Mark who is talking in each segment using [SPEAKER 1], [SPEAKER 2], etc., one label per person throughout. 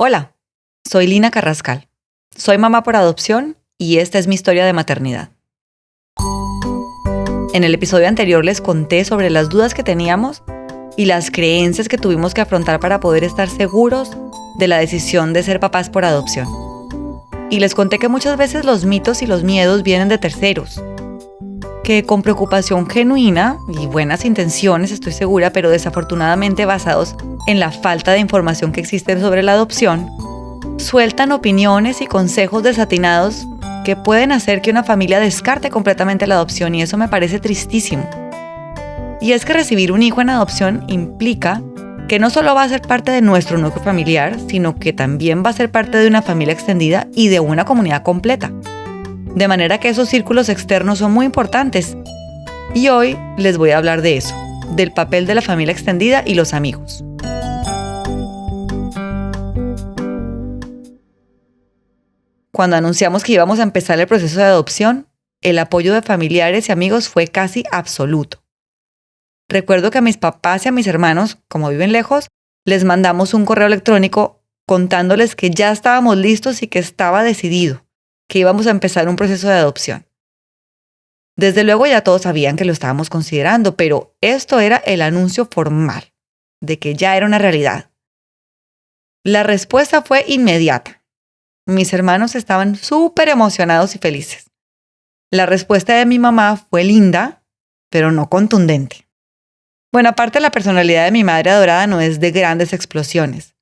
[SPEAKER 1] Hola, soy Lina Carrascal. Soy mamá por adopción y esta es mi historia de maternidad. En el episodio anterior les conté sobre las dudas que teníamos y las creencias que tuvimos que afrontar para poder estar seguros de la decisión de ser papás por adopción. Y les conté que muchas veces los mitos y los miedos vienen de terceros, que con preocupación genuina y buenas intenciones, estoy segura, pero desafortunadamente basados en la falta de información que existe sobre la adopción, sueltan opiniones y consejos desatinados que pueden hacer que una familia descarte completamente la adopción, y eso me parece tristísimo. Y es que recibir un hijo en adopción implica que no solo va a ser parte de nuestro núcleo familiar, sino que también va a ser parte de una familia extendida y de una comunidad completa. De manera que esos círculos externos son muy importantes. Y hoy les voy a hablar de eso, del papel de la familia extendida y los amigos. Cuando anunciamos que íbamos a empezar el proceso de adopción, el apoyo de familiares y amigos fue casi absoluto. Recuerdo que a mis papás y a mis hermanos, como viven lejos, les mandamos un correo electrónico contándoles que ya estábamos listos y que estaba decidido, que íbamos a empezar un proceso de adopción. Desde luego ya todos sabían que lo estábamos considerando, pero esto era el anuncio formal de que ya era una realidad. La respuesta fue inmediata. Mis hermanos estaban súper emocionados y felices. La respuesta de mi mamá fue linda, pero no contundente. Bueno, aparte la personalidad de mi madre adorada no es de grandes explosiones.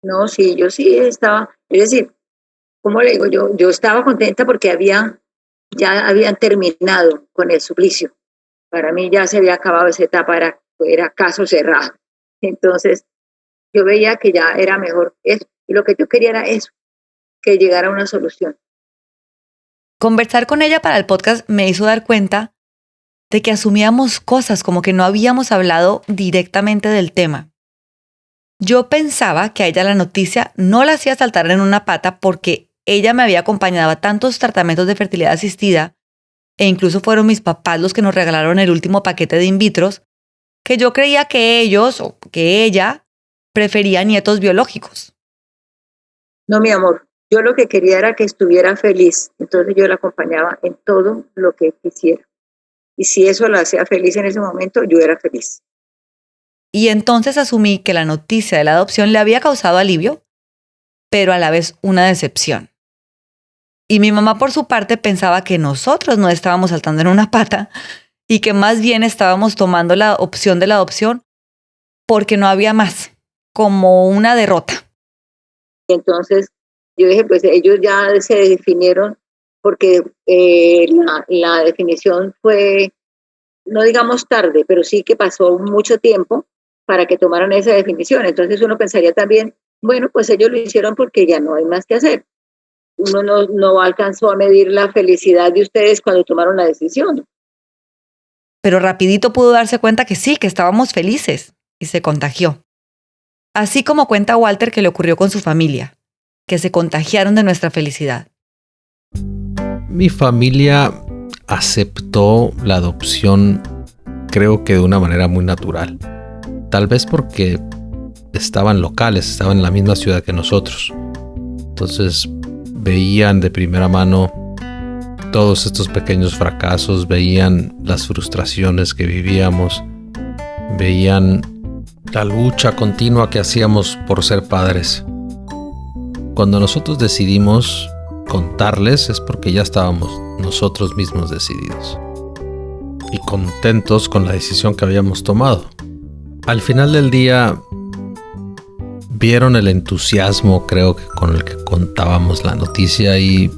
[SPEAKER 2] No, sí, yo sí estaba, es decir, ¿cómo le digo? Yo estaba contenta porque ya habían terminado con el suplicio. Para mí ya se había acabado esa etapa, era caso cerrado. Entonces, yo veía que ya era mejor eso. Y lo que yo quería era eso, que llegara a una solución.
[SPEAKER 1] Conversar con ella para el podcast me hizo dar cuenta de que asumíamos cosas como que no habíamos hablado directamente del tema. Yo pensaba que a ella la noticia no la hacía saltar en una pata porque ella me había acompañado a tantos tratamientos de fertilidad asistida, e incluso fueron mis papás los que nos regalaron el último paquete de in vitros, que yo creía que ellos o que ella prefería nietos biológicos.
[SPEAKER 2] No, mi amor, yo lo que quería era que estuviera feliz. Entonces yo la acompañaba en todo lo que quisiera. Y si eso la hacía feliz en ese momento, yo era feliz.
[SPEAKER 1] Y entonces asumí que la noticia de la adopción le había causado alivio, pero a la vez una decepción. Y mi mamá, por su parte, pensaba que nosotros no estábamos saltando en una pata y que más bien estábamos tomando la opción de la adopción porque no había más, como una derrota.
[SPEAKER 2] Entonces yo dije, pues ellos ya se definieron porque la definición fue, no digamos tarde, pero sí que pasó mucho tiempo para que tomaran esa definición. Entonces uno pensaría también, bueno, pues ellos lo hicieron porque ya no hay más que hacer. Uno no alcanzó a medir la felicidad de ustedes cuando tomaron la decisión.
[SPEAKER 1] Pero rapidito pudo darse cuenta que sí, que estábamos felices, y se contagió. Así como cuenta Walter que le ocurrió con su familia, que se contagiaron de nuestra felicidad.
[SPEAKER 3] Mi familia aceptó la adopción, creo que de una manera muy natural. Tal vez porque estaban locales, estaban en la misma ciudad que nosotros. Entonces veían de primera mano todos estos pequeños fracasos, veían las frustraciones que vivíamos, veían la lucha continua que hacíamos por ser padres. Cuando nosotros decidimos contarles es porque ya estábamos nosotros mismos decididos y contentos con la decisión que habíamos tomado. Al final del día vieron el entusiasmo, creo que con el que contábamos la noticia, y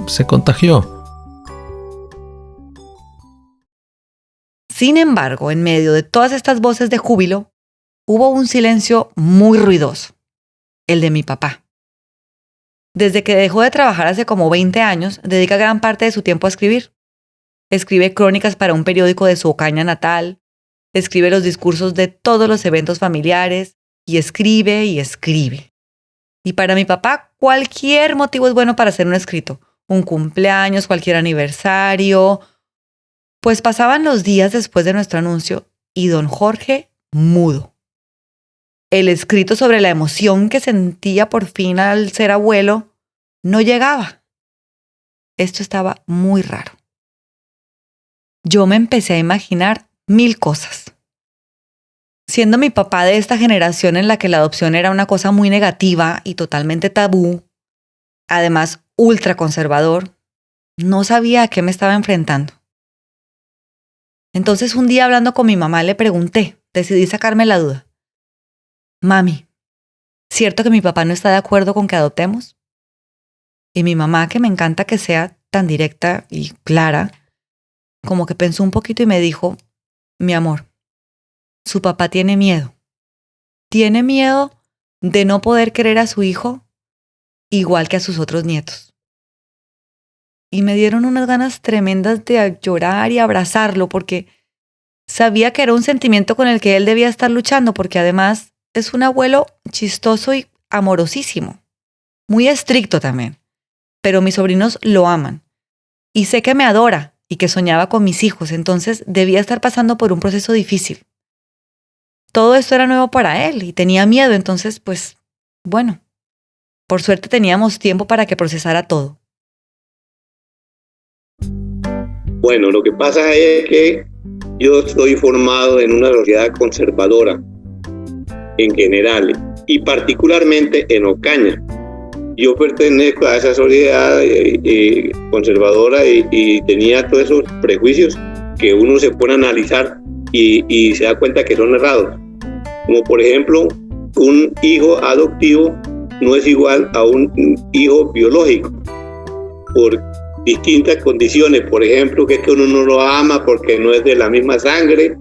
[SPEAKER 3] se contagió.
[SPEAKER 1] Sin embargo, en medio de todas estas voces de júbilo, hubo un silencio muy ruidoso, el de mi papá. Desde que dejó de trabajar hace como 20 años, dedica gran parte de su tiempo a escribir. Escribe crónicas para un periódico de su Ocaña natal, escribe los discursos de todos los eventos familiares, y escribe y escribe. Y para mi papá, cualquier motivo es bueno para hacer un escrito. Un cumpleaños, cualquier aniversario. Pues pasaban los días después de nuestro anuncio y don Jorge mudo. el escrito sobre la emoción que sentía por fin al ser abuelo no llegaba. Esto estaba muy raro. Yo me empecé a imaginar 1000 cosas. Siendo mi papá de esta generación en la que la adopción era una cosa muy negativa y totalmente tabú, además ultra conservador, no sabía a qué me estaba enfrentando. Entonces un día hablando con mi mamá le pregunté, decidí sacarme la duda. Mami, ¿cierto que mi papá no está de acuerdo con que adoptemos? Y mi mamá, que me encanta que sea tan directa y clara, como que pensó un poquito y me dijo, mi amor, su papá tiene miedo. Tiene miedo de no poder querer a su hijo igual que a sus otros nietos. Y me dieron unas ganas tremendas de llorar y abrazarlo porque sabía que era un sentimiento con el que él debía estar luchando porque además es un abuelo chistoso y amorosísimo, muy estricto también, pero mis sobrinos lo aman y sé que me adora y que soñaba con mis hijos, entonces debía estar pasando por un proceso difícil. Todo esto era nuevo para él y tenía miedo, entonces pues bueno, por suerte teníamos tiempo para que procesara todo.
[SPEAKER 4] Bueno, lo que pasa es que yo estoy formado en una sociedad conservadora en general y particularmente en Ocaña. Yo pertenezco a esa sociedad conservadora y tenía todos esos prejuicios que uno se pone a analizar y se da cuenta que son errados. Como por ejemplo, un hijo adoptivo no es igual a un hijo biológico por distintas condiciones, por ejemplo, que es que uno no lo ama porque no es de la misma sangre.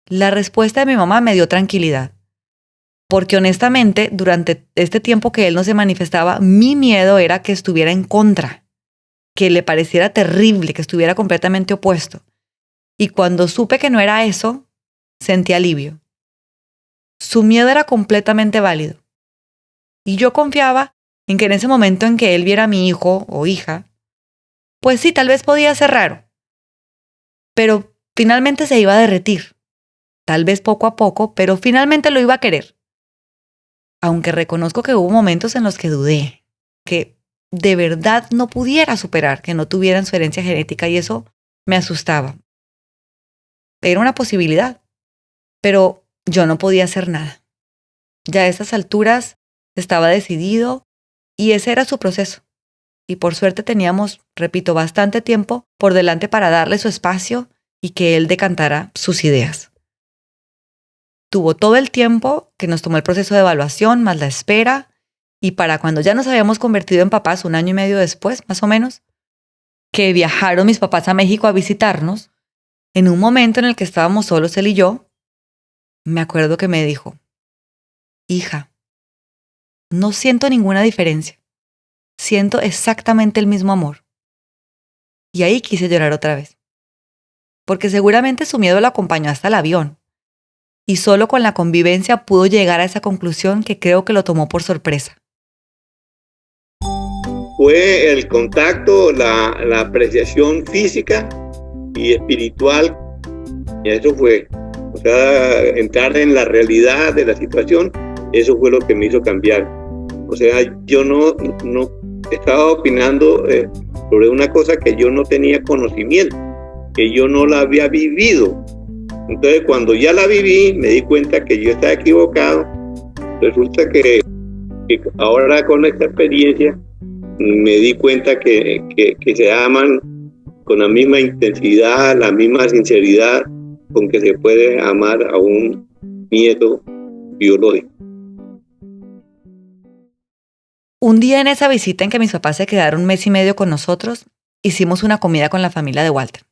[SPEAKER 1] La respuesta de mi mamá me dio tranquilidad, porque honestamente, durante este tiempo que él no se manifestaba, mi miedo era que estuviera en contra, que le pareciera terrible, que estuviera completamente opuesto. Y cuando supe que no era eso, sentí alivio. Su miedo era completamente válido. Y yo confiaba en que en ese momento en que él viera a mi hijo o hija, pues sí, tal vez podía ser raro, pero finalmente se iba a derretir. Tal vez poco a poco, pero finalmente lo iba a querer. Aunque reconozco que hubo momentos en los que dudé, que de verdad no pudiera superar que no tuvieran su herencia genética y eso me asustaba. Era una posibilidad, pero yo no podía hacer nada. Ya a estas alturas estaba decidido y ese era su proceso. Y por suerte teníamos, repito, bastante tiempo por delante para darle su espacio y que él decantara sus ideas. Tuvo todo el tiempo que nos tomó el proceso de evaluación, más la espera, y para cuando ya nos habíamos convertido en papás, 1 año y medio después, más o menos, que viajaron mis papás a México a visitarnos, en un momento en el que estábamos solos él y yo, me acuerdo que me dijo, hija, no siento ninguna diferencia, siento exactamente el mismo amor. Y ahí quise llorar otra vez, porque seguramente su miedo lo acompañó hasta el avión. Y solo con la convivencia pudo llegar a esa conclusión que creo que lo tomó por sorpresa.
[SPEAKER 4] Fue el contacto, la apreciación física y espiritual, y eso fue, o sea, entrar en la realidad de la situación, eso fue lo que me hizo cambiar. O sea, yo no estaba opinando sobre una cosa que yo no tenía conocimiento, que yo no la había vivido. Entonces, cuando ya la viví, me di cuenta que yo estaba equivocado. Resulta que ahora con esta experiencia me di cuenta que se aman con la misma intensidad, la misma sinceridad con que se puede amar a un nieto biológico.
[SPEAKER 1] Un día en esa visita en que mis papás se quedaron 1 mes y medio con nosotros, hicimos una comida con la familia de Walter.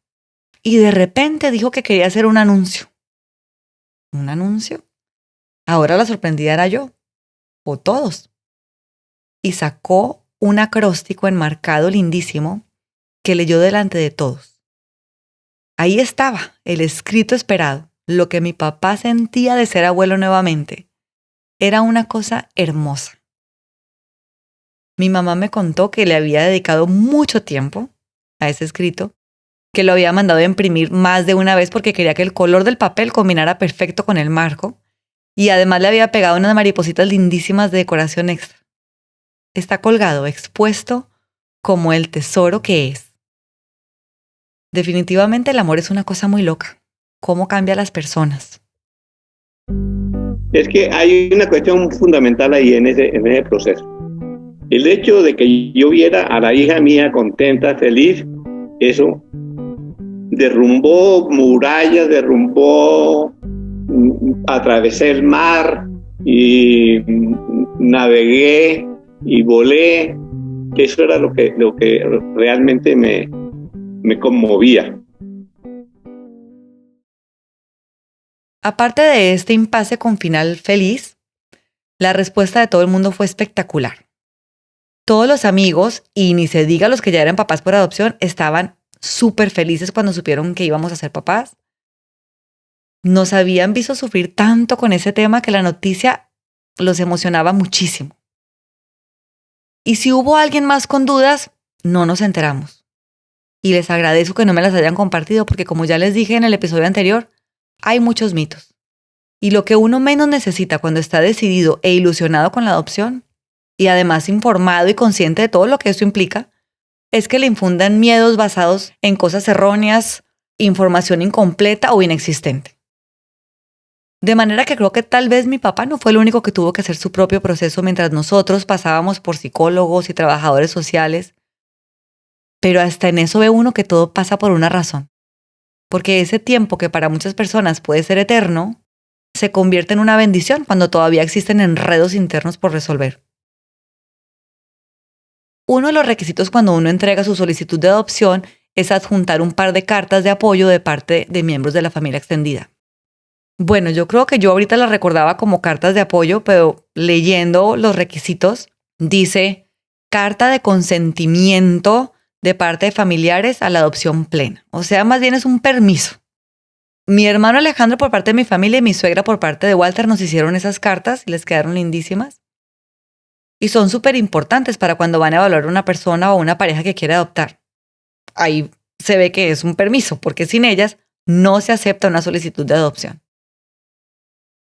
[SPEAKER 1] Y de repente dijo que quería hacer un anuncio. ¿Un anuncio? Ahora la sorprendida era yo, o todos. Y sacó un acróstico enmarcado lindísimo que leyó delante de todos. Ahí estaba el escrito esperado, lo que mi papá sentía de ser abuelo nuevamente. Era una cosa hermosa. Mi mamá me contó que le había dedicado mucho tiempo a ese escrito que lo había mandado a imprimir más de una vez porque quería que el color del papel combinara perfecto con el marco, y además le había pegado unas maripositas lindísimas de decoración extra. Está colgado, expuesto como el tesoro que es. Definitivamente el amor es una cosa muy loca. ¿Cómo cambia a las personas?
[SPEAKER 4] Es que hay una cuestión fundamental ahí en ese proceso. El hecho de que yo viera a la hija mía contenta, feliz, eso derrumbó murallas, atravesé el mar y navegué y volé. Eso era lo que realmente me conmovía.
[SPEAKER 1] Aparte de este impasse con final feliz, la respuesta de todo el mundo fue espectacular. Todos los amigos, y ni se diga los que ya eran papás por adopción, estaban súper felices cuando supieron que íbamos a ser papás. Nos habían visto sufrir tanto con ese tema que la noticia los emocionaba muchísimo. Y si hubo alguien más con dudas, no nos enteramos. Y les agradezco que no me las hayan compartido porque, como ya les dije en el episodio anterior, hay muchos mitos. Y lo que uno menos necesita cuando está decidido e ilusionado con la adopción, y además informado y consciente de todo lo que eso implica, es que le infundan miedos basados en cosas erróneas, información incompleta o inexistente. De manera que creo que tal vez mi papá no fue el único que tuvo que hacer su propio proceso mientras nosotros pasábamos por psicólogos y trabajadores sociales. Pero hasta en eso ve uno que todo pasa por una razón. Porque ese tiempo que para muchas personas puede ser eterno, se convierte en una bendición cuando todavía existen enredos internos por resolver. Uno de los requisitos cuando uno entrega su solicitud de adopción es adjuntar un par de cartas de apoyo de parte de miembros de la familia extendida. Bueno, yo creo que yo ahorita las recordaba como cartas de apoyo, pero leyendo los requisitos, dice carta de consentimiento de parte de familiares a la adopción plena. O sea, más bien es un permiso. Mi hermano Alejandro por parte de mi familia y mi suegra por parte de Walter nos hicieron esas cartas y les quedaron lindísimas. Y son súper importantes para cuando van a evaluar una persona o una pareja que quiere adoptar. Ahí se ve que es un permiso, porque sin ellas no se acepta una solicitud de adopción.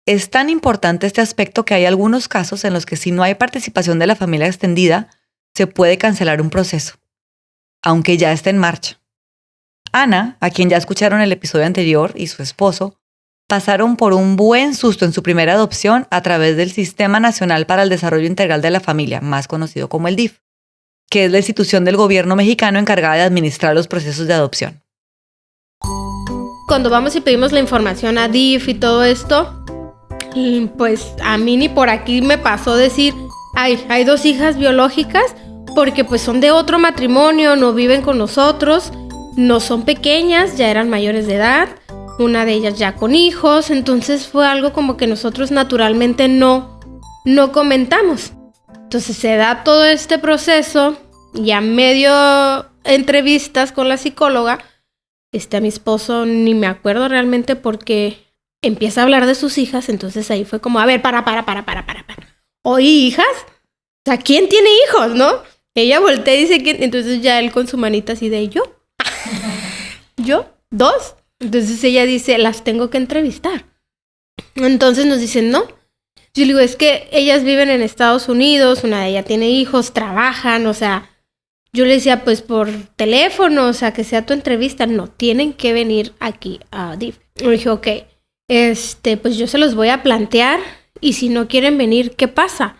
[SPEAKER 1] Es tan importante este aspecto que hay algunos casos en los que si no hay participación de la familia extendida, se puede cancelar un proceso, aunque ya esté en marcha. Ana, a quien ya escucharon el episodio anterior, y su esposo, pasaron por un buen susto en su primera adopción a través del Sistema Nacional para el Desarrollo Integral de la Familia, más conocido como el DIF, que es la institución del gobierno mexicano encargada de administrar los procesos de adopción.
[SPEAKER 5] Cuando vamos y pedimos la información a DIF y todo esto, pues a mí ni por aquí me pasó decir, hay 2 hijas biológicas porque pues son de otro matrimonio, no viven con nosotros, no son pequeñas, ya eran mayores de edad, una de ellas ya con hijos, entonces fue algo como que nosotros naturalmente no comentamos. Entonces se da todo este proceso y a medio entrevistas con la psicóloga, a mi esposo ni me acuerdo realmente porque empieza a hablar de sus hijas, entonces ahí fue como, a ver, para. ¿Oí hijas? O sea, ¿quién tiene hijos, no? Ella voltea y dice que, entonces ya él con su manita así de, ¿yo? ¿Yo? 2. Entonces ella dice, las tengo que entrevistar. Entonces nos dicen, no. Yo le digo, es que ellas viven en Estados Unidos, una de ellas tiene hijos, trabajan, o sea, yo le decía, pues por teléfono, o sea, que sea tu entrevista, no, tienen que venir aquí a DIF. Me dije, ok, pues yo se los voy a plantear y si no quieren venir, ¿qué pasa?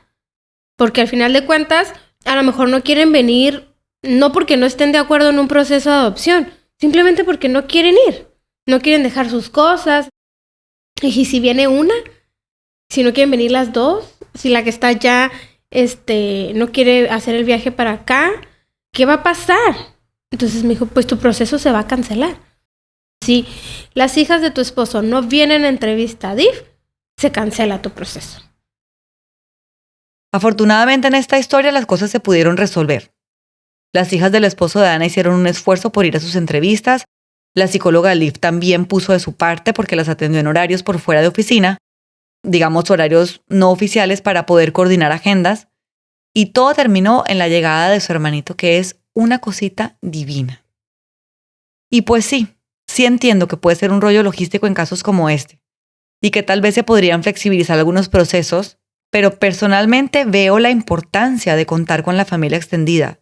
[SPEAKER 5] Porque al final de cuentas, a lo mejor no quieren venir, no porque no estén de acuerdo en un proceso de adopción, simplemente porque no quieren ir, no quieren dejar sus cosas. Y si viene una, si no quieren venir las 2, si la que está allá no quiere hacer el viaje para acá, ¿qué va a pasar? Entonces me dijo, pues tu proceso se va a cancelar. Si las hijas de tu esposo no vienen a entrevista a DIF, se cancela tu proceso.
[SPEAKER 1] Afortunadamente en esta historia las cosas se pudieron resolver. Las hijas del esposo de Ana hicieron un esfuerzo por ir a sus entrevistas. La psicóloga del DIF también puso de su parte porque las atendió en horarios por fuera de oficina, digamos horarios no oficiales para poder coordinar agendas. Y todo terminó en la llegada de su hermanito, que es una cosita divina. Y pues sí entiendo que puede ser un rollo logístico en casos como este y que tal vez se podrían flexibilizar algunos procesos, pero personalmente veo la importancia de contar con la familia extendida,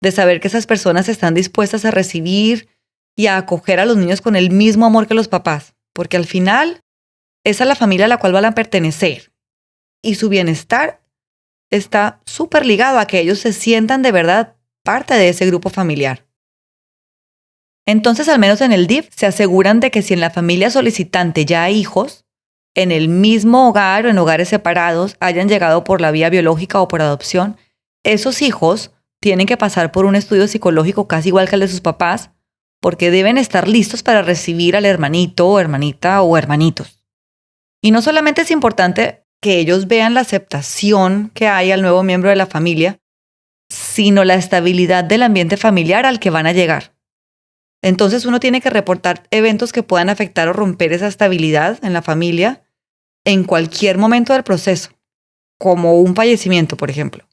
[SPEAKER 1] de saber que esas personas están dispuestas a recibir y a acoger a los niños con el mismo amor que los papás, porque al final esa es la familia a la cual van a pertenecer y su bienestar está súper ligado a que ellos se sientan de verdad parte de ese grupo familiar. Entonces, al menos en el DIF, se aseguran de que si en la familia solicitante ya hay hijos, en el mismo hogar o en hogares separados, hayan llegado por la vía biológica o por adopción, esos hijos tienen que pasar por un estudio psicológico casi igual que el de sus papás, porque deben estar listos para recibir al hermanito o hermanita o hermanitos. Y no solamente es importante que ellos vean la aceptación que hay al nuevo miembro de la familia, sino la estabilidad del ambiente familiar al que van a llegar. Entonces uno tiene que reportar eventos que puedan afectar o romper esa estabilidad en la familia en cualquier momento del proceso, como un fallecimiento, por ejemplo.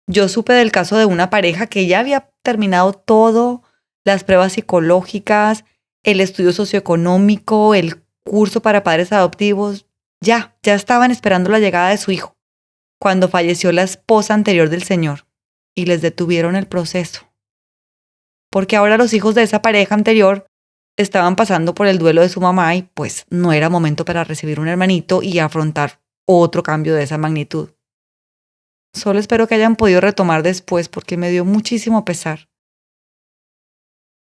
[SPEAKER 1] Yo supe del caso de una pareja que ya había terminado todo, las pruebas psicológicas, el estudio socioeconómico, el curso para padres adoptivos, ya estaban esperando la llegada de su hijo, cuando falleció la esposa anterior del señor y les detuvieron el proceso. Porque ahora los hijos de esa pareja anterior estaban pasando por el duelo de su mamá y pues no era momento para recibir un hermanito y afrontar otro cambio de esa magnitud. Solo espero que hayan podido retomar después porque me dio muchísimo pesar.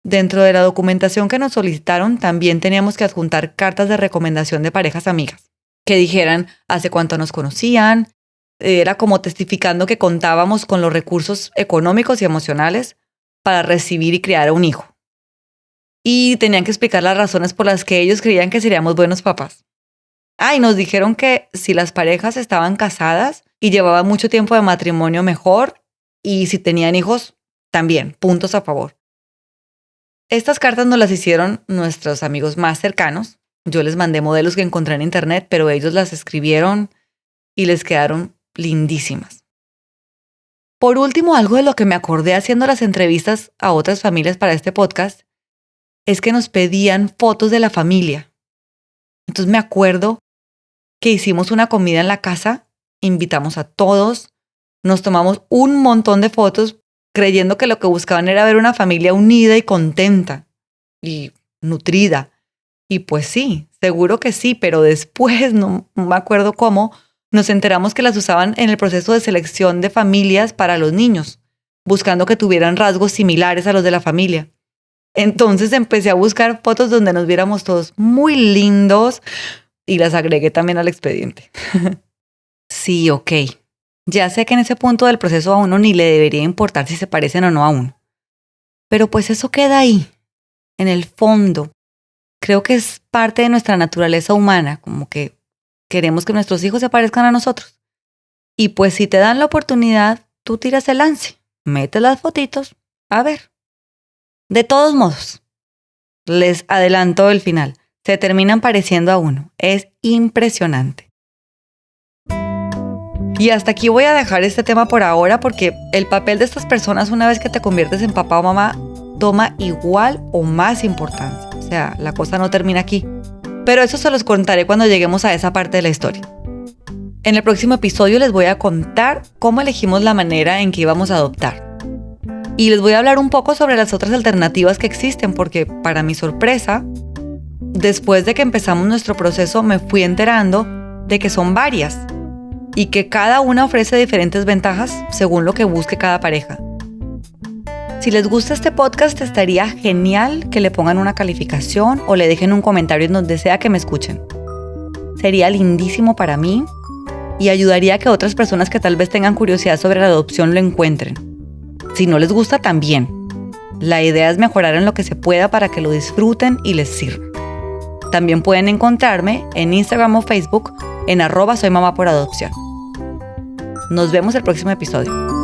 [SPEAKER 1] Dentro de la documentación que nos solicitaron también teníamos que adjuntar cartas de recomendación de parejas amigas que dijeran hace cuánto nos conocían. Era como testificando que contábamos con los recursos económicos y emocionales para recibir y criar a un hijo. Y tenían que explicar las razones por las que ellos creían que seríamos buenos papás. Y nos dijeron que si las parejas estaban casadas y llevaban mucho tiempo de matrimonio, mejor, y si tenían hijos, también, puntos a favor. Estas cartas nos las hicieron nuestros amigos más cercanos. Yo les mandé modelos que encontré en internet, pero ellos las escribieron y les quedaron lindísimas. Por último, algo de lo que me acordé haciendo las entrevistas a otras familias para este podcast es que nos pedían fotos de la familia. Entonces me acuerdo que hicimos una comida en la casa, invitamos a todos, nos tomamos un montón de fotos creyendo que lo que buscaban era ver una familia unida y contenta y nutrida. Y pues sí, seguro que sí, pero después, no me acuerdo cómo, nos enteramos que las usaban en el proceso de selección de familias para los niños, buscando que tuvieran rasgos similares a los de la familia. Entonces empecé a buscar fotos donde nos viéramos todos muy lindos y las agregué también al expediente. Sí, ok. Ya sé que en ese punto del proceso a uno ni le debería importar si se parecen o no a uno. Pero pues eso queda ahí, en el fondo. Creo que es parte de nuestra naturaleza humana, como que queremos que nuestros hijos se parezcan a nosotros. Y pues si te dan la oportunidad, tú tiras el lance, metes las fotitos, a ver. De todos modos, les adelanto el final. Se terminan pareciendo a uno. Es impresionante. Y hasta aquí voy a dejar este tema por ahora porque el papel de estas personas una vez que te conviertes en papá o mamá toma igual o más importancia. O sea, la cosa no termina aquí. Pero eso se los contaré cuando lleguemos a esa parte de la historia. En el próximo episodio les voy a contar cómo elegimos la manera en que íbamos a adoptar. Y les voy a hablar un poco sobre las otras alternativas que existen, porque para mi sorpresa, después de que empezamos nuestro proceso me fui enterando de que son varias y que cada una ofrece diferentes ventajas según lo que busque cada pareja. Si les gusta este podcast, estaría genial que le pongan una calificación o le dejen un comentario en donde sea que me escuchen. Sería lindísimo para mí y ayudaría a que otras personas que tal vez tengan curiosidad sobre la adopción lo encuentren. Si no les gusta, también. La idea es mejorar en lo que se pueda para que lo disfruten y les sirva. También pueden encontrarme en Instagram o Facebook en @soymamaporadopción. Nos vemos el próximo episodio.